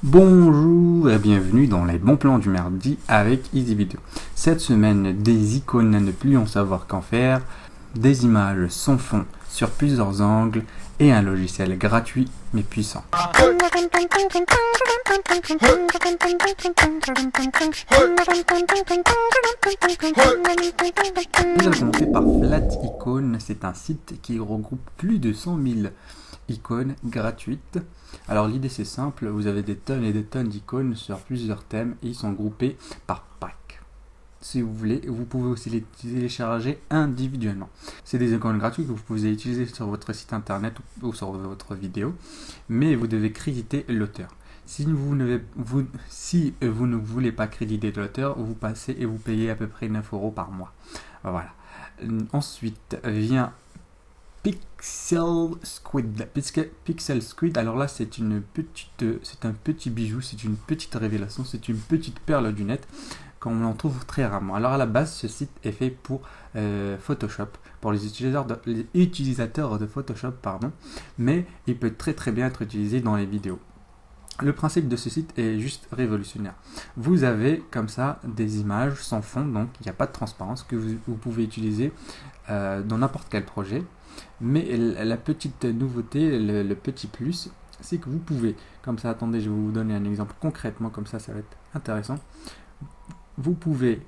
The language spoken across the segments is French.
Bonjour et bienvenue dans les bons plans du mardi avec EasyVideo. Cette semaine, des icônes à ne plus en savoir qu'en faire, des images sans fond sur plusieurs angles et un logiciel gratuit mais puissant. Nous allons commencer par FlatIcone. C'est un site qui regroupe plus de 100 000 icônes gratuites. Alors l'idée c'est simple, vous avez des tonnes et des tonnes d'icônes sur plusieurs thèmes et ils sont groupés par pack. Si vous voulez, vous pouvez aussi les télécharger individuellement. C'est des icônes gratuites que vous pouvez utiliser sur votre site internet ou sur votre vidéo, mais vous devez créditer l'auteur. Si vous ne voulez pas créditer l'auteur, vous passez et vous payez à peu près 9 € par mois. Voilà. Ensuite vient Pixel Squid. Alors là, c'est un petit bijou, c'est une petite révélation, c'est une petite perle du net qu'on en trouve très rarement. Alors à la base, ce site est fait pour Photoshop, pour les utilisateurs de Photoshop, mais il peut très bien être utilisé dans les vidéos. Le principe de ce site est juste révolutionnaire. Vous avez comme ça des images sans fond, donc il n'y a pas de transparence, que vous pouvez utiliser dans n'importe quel projet. Mais la petite nouveauté, le petit plus, c'est que vous pouvez, comme ça, attendez, je vais vous donner un exemple concrètement, comme ça va être intéressant. Vous pouvez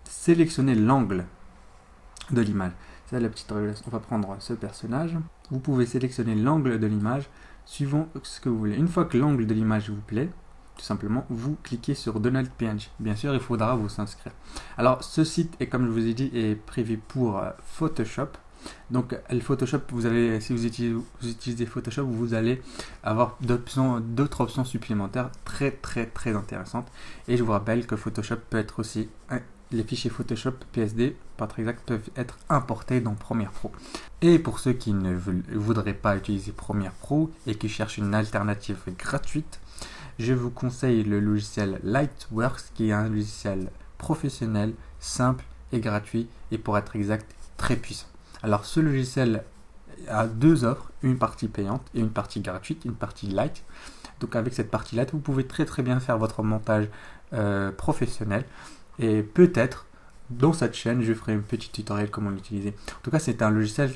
sélectionner l'angle de l'image. C'est la petite révélation. On va prendre ce personnage. Vous pouvez sélectionner l'angle de l'image suivant ce que vous voulez. Une fois que l'angle de l'image vous plaît, tout simplement, vous cliquez sur Donald PNG. Bien sûr, il faudra vous inscrire. Alors, ce site, est, comme je vous ai dit, est prévu pour Photoshop. Donc, le Photoshop, si vous utilisez Photoshop, vous allez avoir d'autres options supplémentaires très intéressantes. Et je vous rappelle que Photoshop peut être aussi, les fichiers Photoshop PSD, pour être exact, peuvent être importés dans Premiere Pro. Et pour ceux qui ne voudraient pas utiliser Premiere Pro et qui cherchent une alternative gratuite, je vous conseille le logiciel Lightworks, qui est un logiciel professionnel, simple et gratuit, et pour être exact, très puissant. Alors ce logiciel a deux offres, une partie payante et une partie gratuite, une partie light. Donc avec cette partie light, vous pouvez très bien faire votre montage professionnel. Et peut-être dans cette chaîne, je ferai un petit tutoriel comment l'utiliser. En tout cas, c'est un logiciel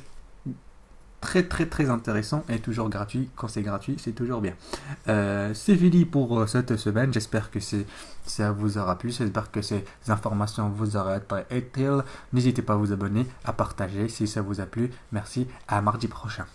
très intéressant et toujours gratuit. Quand c'est gratuit, c'est toujours bien. C'est fini pour cette semaine. J'espère que ça vous aura plu. J'espère que ces informations vous auront été utiles. N'hésitez pas à vous abonner, à partager si ça vous a plu. Merci, à mardi prochain.